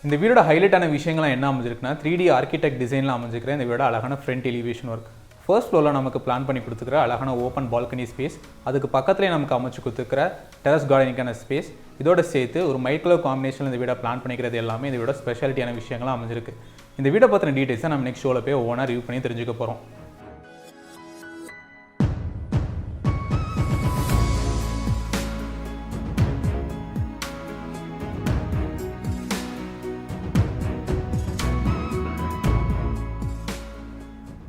இந்த வீடோட ஹைலைட்டான விஷயங்கள்லாம் என்ன அமைஞ்சிருக்குன்னா 3D ஆர்கிடெக்ட் டிசைனில் அமைஞ்சிருக்கிற இந்த வீடோட அழகான ஃப்ரண்ட் எலிவேஷன் ஒர்க். ஃபர்ஸ்ட் ஃப்ளோரில் நமக்கு பிளான் பண்ணி கொடுத்துக்கிற அழகான ஓப்பன் பால்கனி ஸ்பேஸ், அதுக்கு பக்கத்துலேயே நமக்கு அமைச்சு கொடுத்துருக்கிற டெரஸ் கார்டனிங்கான ஸ்பேஸ், இதோட சேர்த்து ஒரு மைட் கலர் காம்பினேஷனில் இந்த வீடை பிளான் பண்ணிக்கிறது எல்லாமே இந்த வீடோட ஸ்பெஷாலிட்டியான விஷயங்கள்லாம் அமைஞ்சிருக்கு. இந்த வீடை பற்றின டீட்டெயில்ஸை நம்ம நெக்ஸ்ட் ஷோவில் போய் ஓனாக ரிவ்யூ பண்ணி தெரிஞ்சுக்க போகிறோம்.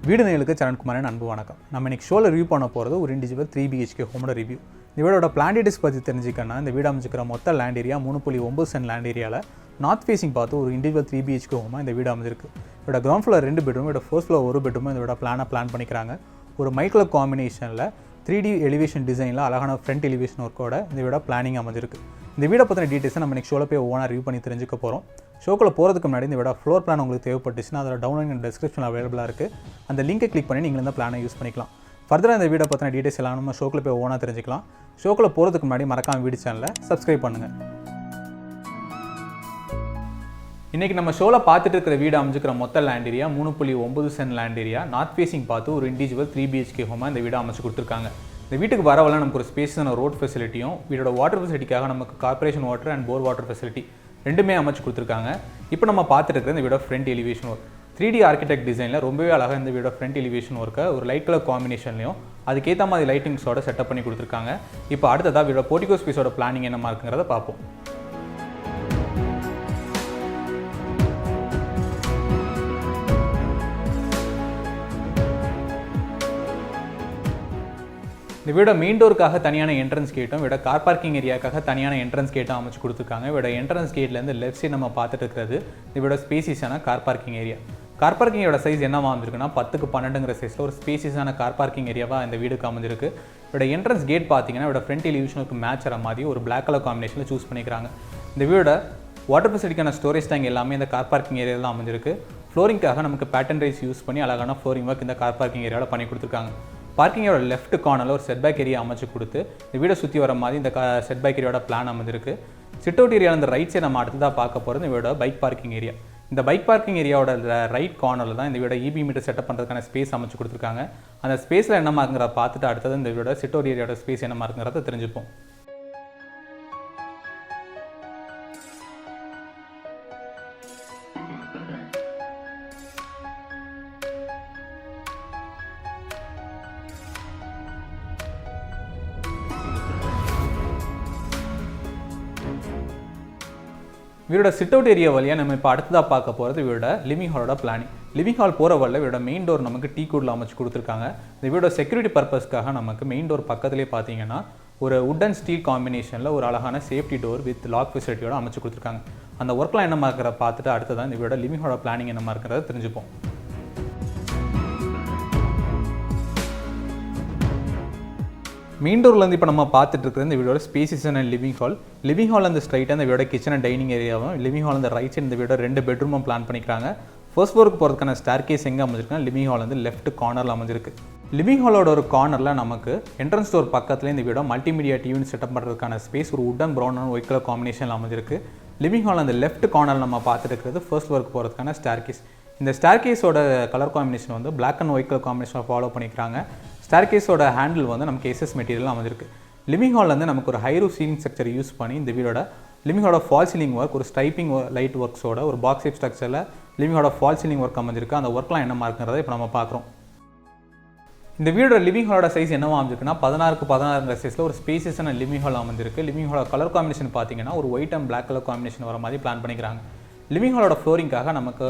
வீடு நேயர்களுக்கு சரண்குமாரின் அன்பு வணக்கம். நம்ம இன்றைக்கி ஷோவில் ரிவ்யூ பண்ண போகிறது ஒரு இண்டிவிஜுவல் 3 BHK ஹோமோட ரிவ்யூ. இந்த வீடோட பிளான் டீடைல்ஸ் பற்றி தெரிஞ்சுக்கன்னா இந்த வீடு அமைச்சிக்கிற மொத்த லேண்ட் ஏரியா 3.9 சென்ட் லேண்ட் ஏரியாவில் நார்த் ஃபேஸிங் பார்த்து ஒரு இண்டிவிஜுவல் 3 BHK ஹோமாக இந்த வீடு அமைஞ்சிருக்கு. இதோட கிரவுண்ட் ஃப்ளோர் 2 பெட்ரூம், இதோட ஃபர்ஸ்ட் ஃப்ளோர் 1 பெட்ரூம் இந்த வீட பிளான் பண்ணிக்கிறாங்க. ஒரு மைக்ரோ காம்பினேஷனில் 3D எலிவேஷன் டிசைனில் அழகான ஃப்ரண்ட் எலிவேஷன் ஒர்க்கோட இந்த வீட பிளானிங் அமைஞ்சிருக்கு. இந்த வீடை பற்றின டீட்டெயில்ஸை நம்ம நெக்ஸ்ட் ஷோவில் போய் ஓனாக ரிவ்யூ பண்ணி தெரிஞ்சுக்க போகிறோம். ஷோக்குள்ள போகிறதுக்கு முன்னாடி இந்த வீட ஃப்ளோர் பிளான் உங்களுக்கு தேவைப்பட்டுச்சுன்னா அதோட டவுன்லோட் அண்ட் டிஸ்கிரிப்ஷனில் அவைலபிளாக இருக்குது. அந்த லிங்கை கிளிக் பண்ணி நீங்கள் இந்த பிளானை யூஸ் பண்ணிக்கலாம். ஃபர்தராக இந்த வீடை பற்றின டீட்டெயில்ஸ் எல்லாம் நம்ம ஷோக்குள்ள போய் ஓனாக தெரிஞ்சுக்கலாம். ஷோக்குள்ள போகிறதுக்கு முன்னாடி மறக்காம வீடியோ சேனலை சப்ஸ்கிரைப் பண்ணுங்கள். இன்றைக்கி நம்ம ஷோவில் பார்த்துட்டு இருக்கிற வீடு அமைச்சிக்கிற மொத்த land area 3.9 cent land area, north facing பார்த்து ஒரு இண்டிவிஜுவல் 3 BHK ஹோமாக இந்த வீடு அமைச்சு கொடுத்துருக்காங்க. இந்த வீட்டுக்கு வரவெல்லாம் நமக்கு ஒரு ஸ்பேஸான ரோட் ஃபெசிலிட்டியும் வீடோட வாட்டர் ஃபெசிலிட்டிக்காக நமக்கு corporation water and bore water facility ரெண்டுமே அமைச்சு கொடுத்துருக்காங்க. இப்போ நம்ம பார்த்துட்டு இருக்கிற இந்த வீடோட front elevation work 3D architect டிசைனில் ரொம்பவே அழகாக இந்த வீடோட ஃப்ரண்ட் எலிவேஷன் ஒர்க்கை ஒரு லைட் கலர் காம்பினேஷன்லையும் அதுக்கேற்ற மாதிரி லைட்டிங்ஸோட செட்டப் பண்ணி கொடுத்துருக்காங்க. இப்போ அடுத்ததாக வீடோட போர்டிகோ ஸ்பேஸோட பிளானிங் என்னமா இருக்குங்கிறத பார்ப்போம். இந்த வீட மெயின் டோருக்காக தனியான என்ட்ரன்ஸ் கேட்டும் வீட கார் பார்க்கிங் ஏரியாக்காக தனியான என்ட்ரன்ஸ் கேட்டும் அமைச்சு கொடுத்துருக்காங்க. வீட என்ட்ரன்ஸ் கேட்லேருந்து லெஃப்ட் சைடு நம்ம பார்த்துட்டு இருக்கிறது இந்த வீட ஸ்பேசியஸான கார் பார்க்கிங் ஏரியா. கார் பார்க்கிங்கோட சைஸ் என்னவா வந்துருக்குன்னா 10x12 சைஸில் ஒரு ஸ்பேசியஸான கார் பார்க்கிங் ஏரியாவாக இந்த வீடுக்கு அமைஞ்சிருக்கு. வீட என்ட்ரன்ஸ் கேட் பார்த்தீங்கன்னா வீட ஃப்ரண்ட் எலிவேஷனுக்கு மேட்ச் ஆகிற மாதிரி ஒரு பிளாக் கலர் காம்பினேஷனில் சூஸ் பண்ணிக்கிறாங்க. இந்த வீட வாட்டர் ஃபெசிலிட்டிக்கான ஸ்டோரேஜ் டேங்க் எல்லாமே இந்த கார் பார்க்கிங் ஏரியாவில் தான் அமைஞ்சிருக்கு. ஃப்ளோரிங்காக நமக்கு பேட்டர்ன் ரைஸ் யூஸ் பண்ணி அழகான ஃப்ளோரிங் ஒர்க் இந்த கார் பார்க்கிங் ஏரியாவில் பண்ணி கொடுத்துருக்காங்க. பார்க்கிங்கோட லெஃப்ட் கார்னரில் ஒரு செட்பேக் ஏரியா அமைச்சு கொடுத்து இந்த வீடை சுற்றி வர மாதிரி இந்த செட்பேக் ஏரியாவோட பிளான் அமைஞ்சிருக்கு. சிட் அவுட் ஏரியா அந்த ரைட் சைடு நம்ம அடுத்ததாக பார்க்க போகிறது இந்த வீடோட பைக் பார்க்கிங் ஏரியா. இந்த பைக் பார்க்கிங் ஏரியாவோட ரைட் கார்னரில் தான் இந்த வீட EB மீட்டர் செட்டப் பண்ணுறதுக்கான ஸ்பேஸ் அமைச்சு கொடுத்துருக்காங்க. அந்த ஸ்பேஸில் என்னமா இருக்குங்கிறத பார்த்துட்டு அடுத்தது இந்த வீடோட சிட் அவுட் ஏரியாவோட ஸ்பேஸ் என்னமா இருக்குங்கிறத தெரிஞ்சுப்போம். வீடோட சிட் அவுட் ஏரியா வழியாக நம்ம இப்போ அடுத்ததாக பார்க்க போகிறது வீடோட லிவிங் ஹாலோட பிளானிங். லிவிங் ஹால் போகிற வழியில் வீடோட மெயின் டோர் நமக்கு டீ கோடில் அமைச்சு கொடுத்துருக்காங்க. இந்த வீடோட செக்யூரிட்டி பர்பஸ்க்காக நமக்கு மெயின் டோர் பக்கத்துலேயே பார்த்தீங்கன்னா ஒரு வுட் அண்ட் ஸ்டீல் காம்பினேஷனில் ஒரு அழகான சேஃப்டி டோர் வித் லாக் ஃபெசிலிட்டியோட அமைச்சு கொடுத்துருக்காங்க. அந்த ஒர்க்லாம் என்னமா இருக்கிறத பார்த்துட்டு அடுத்ததான் இந்த வீடோட லிவிங் ஹாலோட பிளானிங் என்னமா இருக்கிறத தெரிஞ்சுப்போம். மெயின் டோர்லேருந்து இப்போ நம்ம பார்த்துட்டு இருக்கிற இந்த வீடோட ஸ்பேசியஸான லிவிங் ஹால். லிவிங் ஹால் அந்த ஸ்ட்ரைட்டாக இந்த வீடோட கிச்சன் அண்ட் டைனிங் ஏரியாவும், லிவிங் ஹால் அந்த ரைட் சைடு இந்த வீடோட 2 பெட்ரூமும் பிளான் பண்ணிக்கிறாங்க. ஃபர்ஸ்ட் ஃப்ளோருக்கு போகிறதுக்கான ஸ்டார் கேஸ் எங்கே அமைஞ்சிருக்குன்னா லிவிங் ஹால் வந்து லெஃப்ட் கார்னரில் அமைஞ்சிருக்கு. லிவிங் ஹாலோட ஒரு கார்னரில் நமக்கு என்ட்ரன்ஸ் டோர் பக்கத்தில் இந்த வீடோ மல்டிமீடியா டிவி செட்டப் பண்ணுறதுக்கான ஸ்பேஸ் ஒரு would and brown and white colour காம்பினேஷனில் அமைஞ்சிருக்கு. லிவிங் ஹால் அந்த லெஃப்ட் கார்னரில் நம்ம பார்த்துட்டு இருக்கிறது ஃபர்ஸ்ட் ஃப்ளோருக்கு போகிறதுக்கான ஸ்டார் கேஸ். இந்த ஸ்டார் கேஸோட கலர் காம்பினேஷன் வந்து பிளாக் அண்ட் ஒயிட் கலர் காம்பினேஷனை ஃபாலோ பண்ணிக்கிறாங்க. ஸ்டார் கேஸோட ஹேண்டில் வந்து நமக்கு SS மெட்டீரியல் அமைஞ்சிருக்கு. லிவிங் ஹாலில் வந்து நமக்கு ஒரு high roof ceiling structure use பண்ணி இந்த வீடோட லிவிங் ஹாலோட ஃபால் சீலிங் ஒர்க் ஒரு ஸ்ட்ரைப்பிங் லைட் ஒர்க்ஸோட ஒரு பாக்ஸ் ஷேப் ஸ்ட்ரக்சரில் லிவிங் ஹாலோட ஃபால் சீலிங் ஒர்க் அமைஞ்சிருக்கு. அந்த ஒர்க்லாம் என்னமா இருக்குங்கிறத இப்போ நம்ம பார்க்குறோம். இந்த வீடோட லிவிங் ஹாலோட சைஸ் என்னவா அமைஞ்சிருக்குன்னா 16x16 சைஸில் ஒரு ஸ்பேசியஸான லிவிங் ஹால் அமைஞ்சிருக்கு. லிவிங் ஹாலோட கலர் காம்பினேஷன் பார்த்தீங்கன்னா ஒரு white and black colour combination வர மாதிரி பிளான் பண்ணிக்கிறாங்க. லிவிங் ஹாலோட ஃப்ளோரிங்காக நமக்கு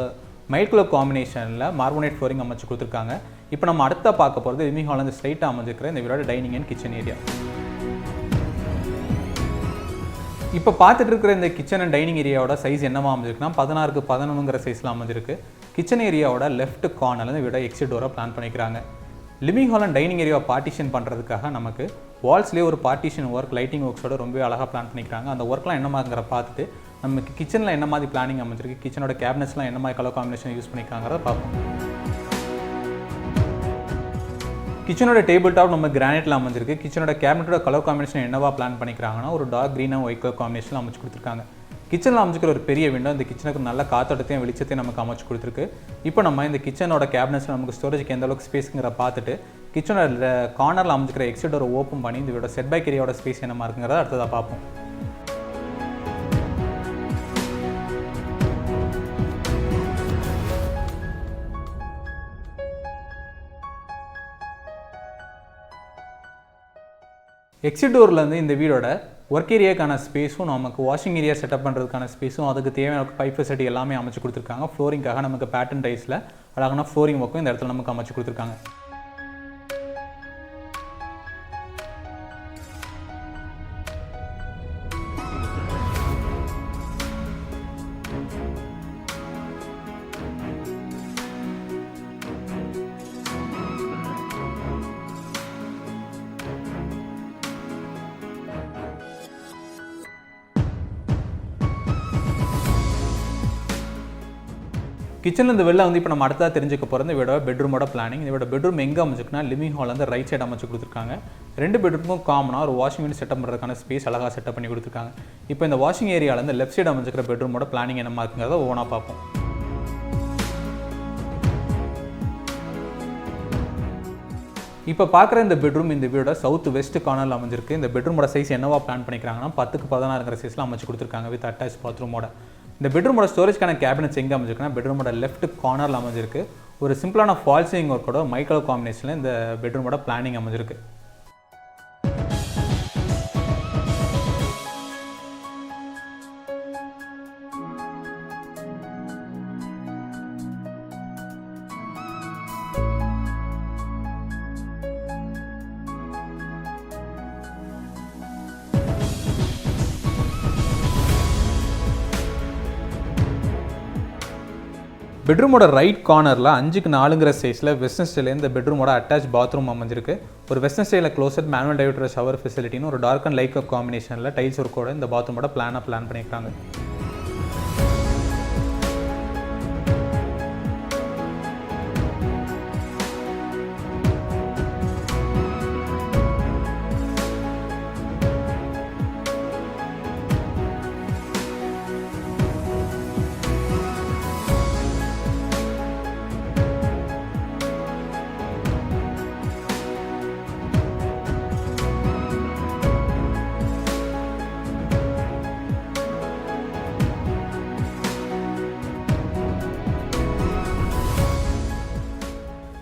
மைட் கலர் காம்பினேஷனில் மார்போனேட் ஃப்ளோரிங் அமைச்சு கொடுத்துருக்காங்க. இப்போ நம்ம அடுத்த பார்க்க போகிறது லிவிங் ஹால் வந்து ஸ்ட்ரைட்டாக அமைஞ்சிருக்கிற இந்த வீடோட டைனிங் அண்ட் கிச்சன் ஏரியா. இப்போ பார்த்துட்டு இருக்கிற இந்த கிச்சன் அண்ட் டைனிங் ஏரியாவோட சைஸ் என்னவா அமைஞ்சிருக்குன்னா 16x11 சைஸில் அமைஞ்சிருக்கு. கிச்சன் ஏரியாவோட லெஃப்ட் கார்னரில் இந்த வீட எக்ஸிட் டோரை பிளான் பண்ணிக்கிறாங்க. லிவிங் ஹால் அண்ட் டைனிங் ஏரியாவை பார்ட்டிஷன் பண்ணுறதுக்காக நமக்கு வால்ஸ்லேயே ஒரு பார்ட்டிஷன் ஒர்க் லைட்டிங் ஒர்க்ஸோட ரொம்ப அழகாக பிளான் பண்ணிக்கிறாங்க. அந்த ஒர்க்லாம் என்னமாங்கிற பார்த்துட்டு நமக்கு கிச்சனில் என்ன மாதிரி பிளானிங் அமைஞ்சிருக்கு, கிச்சனோட கேபினட்ஸ்லாம் என்ன மாதிரி கலர் காம்பினேஷன் யூஸ் பண்ணிக்கிறாங்கிறத பார்ப்போம். கிச்சனோட டேபிள் டாப் நம்ம கிரானைட்டில் அமைஞ்சிருக்கு. கிச்சனோட கேபினட்டோட கலர் காம்பினேஷன் என்னவா பிளான் பண்ணிக்கிறாங்கன்னா ஒரு dark green and white colour காம்பினேஷனில் அமைச்சு கொடுத்துருக்காங்க. கிச்சனில் அமைச்சிக்கிற ஒரு பெரிய விண்டோ இந்த கிச்சனுக்கு நல்ல காத்தோட்டத்தையும் வெளிச்சத்தையும் நமக்கு அமைச்சு கொடுத்துருக்கு. இப்போ நம்ம இந்த கிச்சனோட கேபினட்ஸில் நமக்கு ஸ்டோரேஜ்க்கு எந்த அளவுக்கு ஸ்பேஸுங்கிற பார்த்துட்டு கிச்சனோட கார்னரில் அமைச்சிக்கிற எக்ஸிட் டோரை ஓப்பன் பண்ணி இந்த வீடோட செட் பேக் ஏரியாவோட ஸ்பேஸ் என்னமா இருக்குங்கிறத அடுத்ததாக பார்ப்போம். எக்ஸிட் டோர்லேருந்து இந்த வீடோட ஒர்க் ஏரியாக்கான ஸ்பேஸும் நமக்கு வாஷிங் ஏரியா செட்டப் பண்ணுறதுக்கான ஸ்பேஸும் அதுக்கு தேவையான பைப் ஃபெசிலிட்டி எல்லாமே அமைச்சு கொடுத்துருக்காங்க. ஃப்ளோரிங்காக நமக்கு பேட்டர்ன் டைஸில் அழகான ஃப்ளோரிங் ஒர்க்கும் இந்த இடத்துல நமக்கு அமைச்சு கொடுத்துருக்காங்க. கிச்சன்லேருந்து வெளில வந்து இப்போ நம்ம அடுத்ததாக தெரிஞ்சுக்க போகிற இந்த வீடோட பெட்ரூமோட பிளானிங். இந்த பெட்ரூம் எங்கே அமைச்சுக்குன்னா லிவிங் ஹால் வந்து ரைட் சைடு அமைச்சு கொடுத்துருக்காங்க. 2 பெட்ரூமும் காமனாக ஒரு வாஷிங் யூனிட் செட்டப் பண்ணுறதுக்கான ஸ்பேஸ் அழகாக செட்டப் பண்ணி கொடுத்துருக்காங்க. இப்போ இந்த வாஷிங் ஏரியாவிலேருந்து லெஃப்ட் சைடு அமைச்சிக்கிற பெட்ரூமோட பிளானிங் என்னமா இருக்குங்கிறத ஒவ்வொன்றா பார்ப்போம். இப்போ பார்க்குற இந்த பெட்ரூம் இந்த வீடோட சவுத் வெஸ்ட் கார்னரில் அமைஞ்சிருக்கு. இந்த பெட்ரூமோட சைஸ் என்னவா பிளான் பண்ணிக்கிறாங்கன்னா 10x16 சைஸில் அமைச்சு கொடுத்துருக்காங்க வித் அட்டாச் பாத்ரூமோட. இந்த பெட்ரூமோட ஸ்டோரேஜ்க்கான கேபினட்ஸ் எங்கே அமைஞ்சிருக்குன்னா பெட்ரூமோட லெஃப்ட் கார்னரில் அமைஞ்சிருக்கு. ஒரு சிம்பிளான ஃபால் சீலிங் ஒர்க்கோட மைக்கல் காம்பினேஷனில் இந்த பெட்ரூமோட பிளானிங் அமைஞ்சிருக்கு. பெட்ரூமோட ரைட் கார்னரில் 5x4 சைஸில் வெஸ்டர்ன் ஸ்டைலில் இந்த பெட்ரூமோட அட்டாச் பாத்ரூம் அமைஞ்சிருக்கு. ஒரு வெஸ்டர்ன் ஸ்டைலில் க்ளோசட் மேனுவல் டைவர்டர் ஷவர் ஃபெசிலிட்டின்னு ஒரு டார்க் அண்ட் லைட் காம்பினேஷனில் டைல்ஸ் ஒர்க்கோட இந்த பாத்ரூமோட பிளான் பண்ணியிருக்காங்க.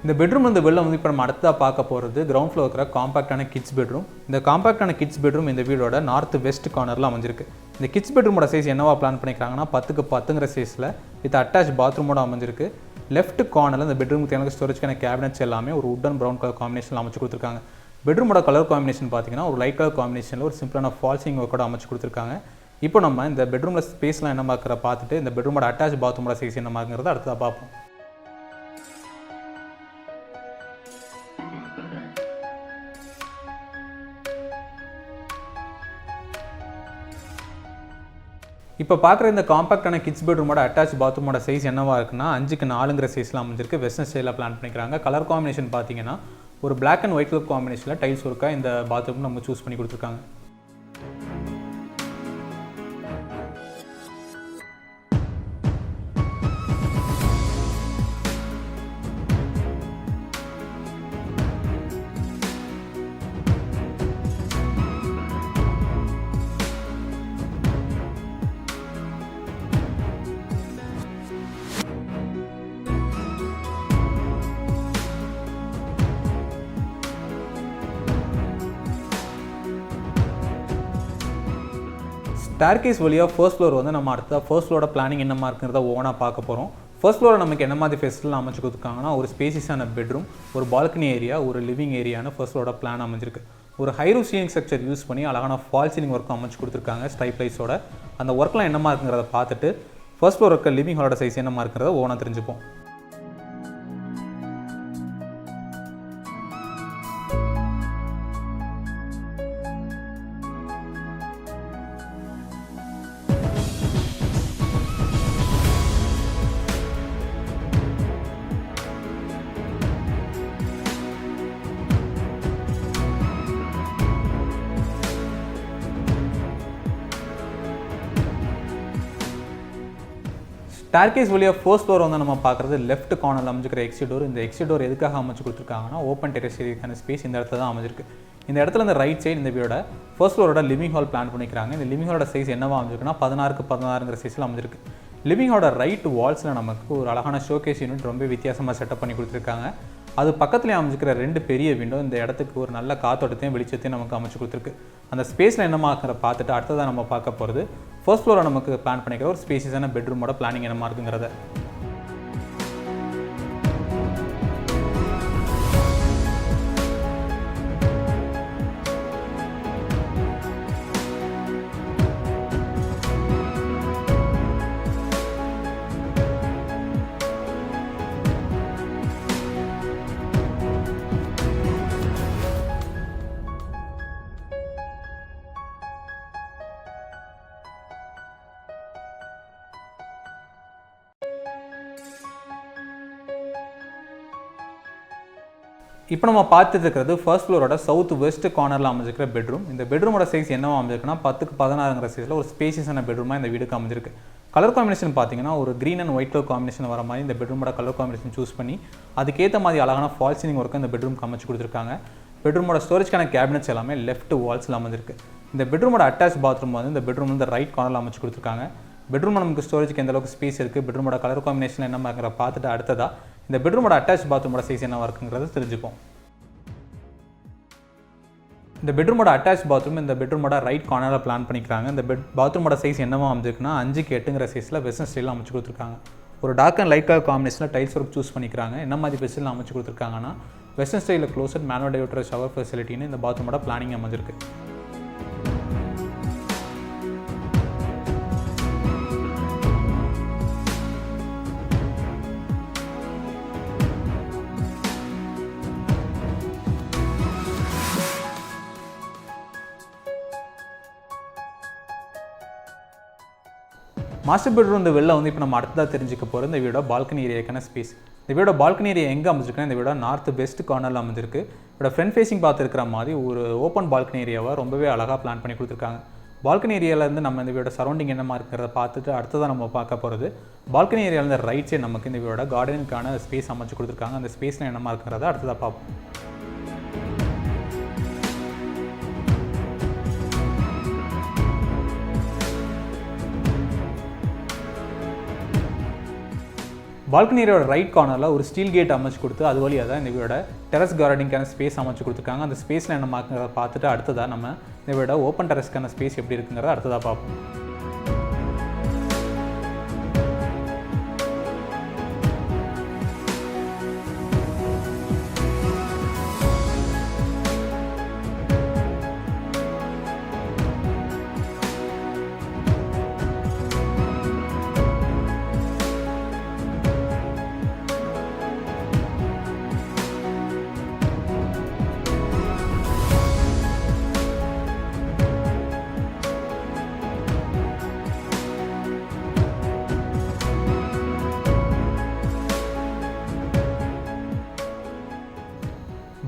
இந்த பெட்ரூம் வந்து வெளில வந்து இப்போ நம்ம அடுத்ததாக பார்க்க போகிறது கிரவுண்ட் ஃப்ளோர் இருக்கிற காம்பாக்டான கிட்ஸ் பெட்ரூம். இந்த காம்பாக்டான கிட்ஸ் பெட்ரூம் இந்த வீடோட நார்த் வெஸ்ட் கார்னரில் அமைஞ்சிருக்கு. இந்த கிட்ஸ் பெட்ரூமோட சைஸ் என்னவா பிளான் பண்ணிக்கிறாங்கன்னா 10x10 சைஸில் வித் அட்டாச் பாத்ரூமோட அமைஞ்சிருக்கு. லெஃப்ட் கார்னரில் இந்த பெட்ரூமுக்கு தேவையான ஸ்டோரேஜ்க்கான கேபினட்ஸ் எல்லாமே ஒரு வுட் அண்ட் ப்ரௌன் கலர் காம்பினேஷனில் அமைச்சு கொடுத்துருக்காங்க. பெட்ரூமோட கலர் காம்பினேஷன் பார்த்தீங்கன்னா ஒரு லைட் கலர் காம்பினேஷனில் ஒரு சிம்பிளான ஃபால் சீலிங் ஒர்க்கோட அமைச்சு கொடுத்துருக்காங்க. இப்போ நம்ம இந்த பெட்ரூமில் ஸ்பேஸ்லாம் என்ன பார்த்துட்டு இந்த பெட்ரூமோட அட்டாச் பாத்ரூமோட சைஸ் என்ன பார்க்குறத அடுத்ததாக பார்ப்போம். இப்போ பார்க்குற இந்த காம்பாக்டான கிட்ஸ் பெட்ரூமோட அட்டாச் பாத்ரூமோட சைஸ் என்னவா இருக்குன்னா 5x4 சைஸில் அமைஞ்சிருக்கு. வெஸ்டர்ன் ஸ்டைலில் பிளான் பண்ணிக்கிறாங்க. கலர் காம்பினேஷன் பார்த்தீங்கன்னா ஒரு பிளாக் அண்ட் ஒயிட் கலர் காம்பினேஷனில் டைல்ஸ் ஒர்க்காக இந்த பாத்ரூம் நம்ம சூஸ் பண்ணி கொடுத்துருக்காங்க. ஸ்டேர்கேஸ் வழியாக ஃபர்ஸ்ட் ஃப்ளோர் வந்து நம்ம அடுத்த ஃபர்ஸ்ட் ஃப்ளோரோட பிளானிங் என்னமா இருக்குங்கிறத ஓனாக பார்க்க போகிறோம். ஃபர்ஸ்ட் ஃப்ளோரை நமக்கு என்ன மாதிரி ஃபெசிலிட்டியில் அமைச்சு கொடுத்துருக்காங்கன்னா ஒரு ஸ்பேசியஸான பெட்ரூம், ஒரு பால்கனி ஏரியா, ஒரு லிவிங் ஏரியான்னு ஃபர்ஸ்ட் ஃப்ளோரோட பிளான் அமைஞ்சிருக்கு. ஒரு high roof ceiling structure use பண்ணி அழகான ஃபால் சீலிங் ஒர்க்கும் அமைச்சு கொடுத்துருக்காங்க ஸ்ட்ரைப் லைட்ஸோட. அந்த ஒர்க்லாம் என்னமா இருக்குங்கிறத பார்த்துட்டு ஃபர்ஸ்ட் ஃப்ளோர் இருக்க லிவிங் ஹாலோட சைஸ் என்னமா இருக்கிறத ஓனாக தெரிஞ்சுப்போம். ஸ்டேர்கேஸ் வழியாக ஃபர்ஸ்ட் ஃப்ளோர் வந்து நம்ம பார்க்குறது லெஃப்ட் கார்னரில் அமைஞ்சிக்கிற எக்ஸிட் டோர். இந்த எக்ஸிட் டோர் எதுக்காக அமைச்சு கொடுத்துருக்காங்கன்னா ஓப்பன் டெரஸ் ஏரியாக்கான ஸ்பேஸ் இந்த இடத்துல தான் அமைஞ்சிருக்கு. இந்த இடத்துல இந்த ரைட் சைடு இந்த வீடோட ஃபர்ஸ்ட் ஃப்ளோரோட லிவிங் ஹால் பிளான் பண்ணிக்கிறாங்க. இந்த லிவிங் ஹாலோட சைஸ் என்னவா அமைஞ்சிருக்குன்னா 16x16ங்கிற சைஸில் அமைஞ்சிருக்கு. லிவிங் ஹாலோட ரைட் வால்ஸில் நமக்கு ஒரு அழகான ஷோகேஸ் யூனிட் ரொம்ப வித்தியாசமாக செட்டப் பண்ணி கொடுத்துருக்காங்க. அது பக்கத்துலேயே அமைஞ்சிக்கிற 2 பெரிய விண்டோ இந்த இடத்துக்கு ஒரு நல்ல காத்தோட்டத்தையும் வெளிச்சத்தையும் நமக்கு அமைச்சு கொடுத்துருக்கு. அந்த ஸ்பேஸில் என்னமாக்கிற பார்த்துட்டு அடுத்ததாக நம்ம பார்க்க போகிறது ஃபர்ஸ்ட் ஃப்ளோரை நமக்கு பிளான் பண்ணிக்கிற ஒரு ஸ்பேசியஸான பெட்ரூமோட பிளானிங் என்னமா இருக்குங்கிறத. இப்போ நம்ம பார்த்துட்டு இருக்கிறது ஃபர்ஸ்ட் ஃப்ளோரோட சவுத் வெஸ்ட் கார்னரில் அமைஞ்சிருக்கிற பெட்ரூம். இந்த பெட்ரூமோட சைஸ் என்னவா அமைஞ்சிருக்குன்னா 10x16ங்கிற சைஸில் ஒரு ஸ்பேசியஸான பெட்ரூமாக இந்த வீடுக்கு அமைஞ்சிருக்கு. கலர் காம்பினேஷன் பார்த்தீங்கன்னா ஒரு green and white colour combination வர மாதிரி இந்த பெட்ரூமோட கலர் காம்பினேஷன் சூஸ் பண்ணி அதுக்கேற்ற மாதிரி அழகான ஃபால் சீலிங் ஒர்க்கு இந்த பெட்ரூம்க்கு அமைச்சு கொடுத்துருக்காங்க. பெட்ரூமோட ஸ்டோரேஜ்க்கான கேபினட்ஸ் எல்லாமே லெஃப்ட் வால்ஸில் அமைஞ்சிருக்கு. இந்த பெட்ரூமோட அட்டாச் பாத்ரூம் வந்து இந்த பெட்ரூம் வந்து ரைட் கார்னரில் அமைச்சு கொடுத்துருக்காங்க. பெட்ரூமில் நமக்கு ஸ்டோரேஜ்க்கு எந்த அளவுக்கு ஸ்பேஸ் இருக்குது, பெட்ரூமோட கலர் காம்பினேஷன் என்னமாங்கிற பார்த்துட்டு அடுத்ததாக இந்த பெட்ரூமோட அட்டாச் பாத்ரூமோட சைஸ் என்னவா இருக்குங்கிறத தெரிஞ்சுப்போம். இந்த பெட்ரூமோட அட்டாச் பாத்ரூம் இந்த பெட்ரூமோட ரைட் கார்னரில் பிளான் பண்ணிக்கிறாங்க. இந்த பாத்ரூமோட சைஸ் என்னவா அமைஞ்சிருக்குன்னா 5x8ங்கிற சைஸில் வெஸ்டர்ன் ஸ்டைலில் அமைச்சு கொடுத்துருக்காங்க. ஒரு டார்க் அண்ட் லைட் கலர் காம்பினேஷனில் டைல்ஸ் ஒர்க் சூஸ் பண்ணிக்கிறாங்க. என்ன மாதிரி பெஸ்ட்டில் அமைச்சு கொடுத்துருக்காங்கன்னா வெஸ்டர்ன் ஸ்டைலில் க்ளோசட் மேனுவல் டைவர்ட்டர் ஷவர் ஃபெசிலிட்டின்னு இந்த பாத்ரூமோட பிளானிங் அமைஞ்சிருக்கு. மாஸ்டர் பெட்ரூம் இந்த வெளில வந்து இப்போ நம்ம அடுத்ததாக தெரிஞ்சுக்க போகிற இந்த வீடோட பால்கனி ஏரியாக்கான ஸ்பேஸ். இந்த வீடோட பால்கனி ஏரியா எங்கே அமைஞ்சிருக்குன்னா இந்த வீடோட நார்த் வெஸ்ட் கார்னரில் அமைஞ்சிருக்கு. இதோட ஃப்ரண்ட் ஃபேஸிங் பார்த்துருக்கிற மாதிரி ஒரு ஓப்பன் பால்கனி ஏரியாவை ரொம்பவே அழகாக பிளான் பண்ணி கொடுத்துருக்காங்க. பால்கனி ஏரியாவிலேருந்து நம்ம இந்த வீடோட சரௌண்டிங் என்னமா இருக்கிறத பார்த்துட்டு அடுத்ததாக நம்ம பார்க்க போகிறது பால்கனி ஏரியாவிலேருந்து ரைட் சைடு நமக்கு இந்த வீடோட கார்டனுக்கான ஸ்பேஸ் அமைச்சு கொடுத்துருக்காங்க. அந்த ஸ்பேஸில் என்னமா இருக்கிறத அடுத்ததாக பார்ப்போம். பால்கனி ஏரியாவோட ரைட் கார்னரில் ஒரு ஸ்டீல் கேட் அமைச்சு கொடுத்து அது வழியாக தான் இந்த வீடோட டெரஸ் கார்டனிங்கான ஸ்பேஸ் அமைச்சு கொடுத்துருக்காங்க. அந்த ஸ்பேஸில் என்ன மார்க்குங்கிறத பார்த்துட்டு அடுத்ததாக நம்ம இந்த வீடோட ஓப்பன் டெரஸ்க்கான ஸ்பேஸ் எப்படி இருக்குங்கிறத அடுத்ததாக பார்ப்போம்.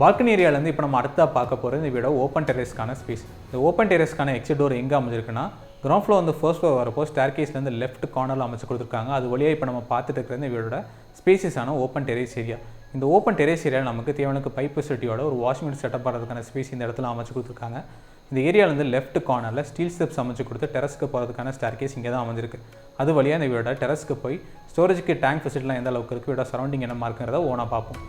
பால்கனி ஏரியாவிலேருந்து இப்போ நம்ம அடுத்ததாக பார்க்க போகிற இந்த வீடோட ஓப்பன் டெரஸ்க்கான ஸ்பேஸ். இந்த ஓப்பன் டெரஸ்க்கான எக்ஸிட் டோர் எங்கே அமைஞ்சிருக்குன்னா கிரவுண்ட் ஃப்ளோர் வந்து ஃபர்ஸ்ட் ஃப்ளோர் வரப்போ ஸ்டேர்கேஸ்லேருந்து லெஃப்ட் கார்னரில் அமைச்சு கொடுத்துருக்காங்க. அது வழியாக இப்போ நம்ம பார்த்துட்டு இருக்கிற இந்த வீடோட ஸ்பேசியஸான ஓப்பன் டெரேஸ் ஏரியா. இந்த ஓப்பன் டெரேஸ் ஏரியாவில் நமக்கு தேவையான பைப் ஃபெசிலிட்டியோட ஒரு வாஷிங் மிஷின் செட்டப் பண்ணுறதுக்கான ஸ்பேஸ் இந்த இடத்துல அமைச்சு கொடுத்துருக்காங்க. இந்த ஏரியாவிலேருந்து லெஃப்ட் கார்னரில் ஸ்டீல் ஸ்டெப்ஸ் அமைச்சு கொடுத்து டெரஸ்க்கு போகிறதுக்கான ஸ்டேர்கேஸ் இங்கே தான் அமைஞ்சிருக்கு. அது வழியாக இந்த வீடோட டெரஸ்க்கு போய் ஸ்டோரேஜுக்கு டேங்க் ஃபெசிலிட்டிலாம் எந்த அளவுக்கு இருக்குது, வீடோட சரௌண்டிங் என்னமா இருக்குங்கிறத ஓனாக பார்ப்போம்.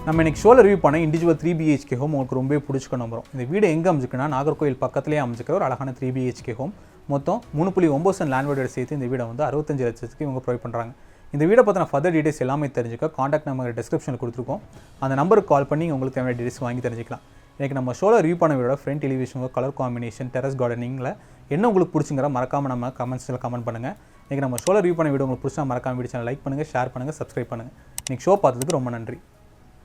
நம்ம இன்றைக்கி ஷோவில் ரிவ்யூ பண்ண இண்டிவிஜுவல் 3 BHK ஹோம் உங்களுக்கு ரொம்பவே பிடிச்சிக்க நம்புறோம். இந்த வீடு எங்கே அமைஞ்சிருக்குன்னா நாகர்கோவில் பக்கத்துலேயே அமைஞ்சிக்கிற ஒரு அழகான 3 BHK ஹோம். மொத்தம் 3.9 லேண்ட் வேல்யூட சேர்த்து இந்த வீடை வந்து 65 லட்சத்துக்கு இவங்க ப்ரொவைட் பண்ணுறாங்க. இந்த வீடியோ பற்றின ஃபர்தர் டீடைல்ஸ் எல்லாமே தெரிஞ்சுக்க காண்டாக்ட் நம்பர் டிஸ்கிரிப்ஷனில் கொடுத்துருக்கோம். அந்த நம்பருக்கு கால் பண்ணி உங்களுக்கு தேவையான டீடைல்ஸ் வாங்கி தெரிஞ்சுக்கலாம். எனக்கு நம்ம ஷோவில் ரிவ்யூ பண்ண வீடியோட front elevation, colour combination, terrace கார்டனிங்கில் என்ன உங்களுக்கு பிடிச்சிங்கிற மறக்காமல் நம்ம கமெண்ட்ஸில் கமெண்ட் பண்ணுங்கள். இன்றைக்கி நம்ம ஷோவில் ரிவ்யூ பண்ண வீடியோ உங்களுக்கு பிடிச்சா மறக்காம வீடியோ சேனல் லைக் பண்ணுங்கள், ஷேர் பண்ணுங்கள், சப்ஸ்கிரைப் பண்ணுங்கள். இன்றைக்கி ஷோ பார்த்ததுக்கு ரொம்ப நன்றி.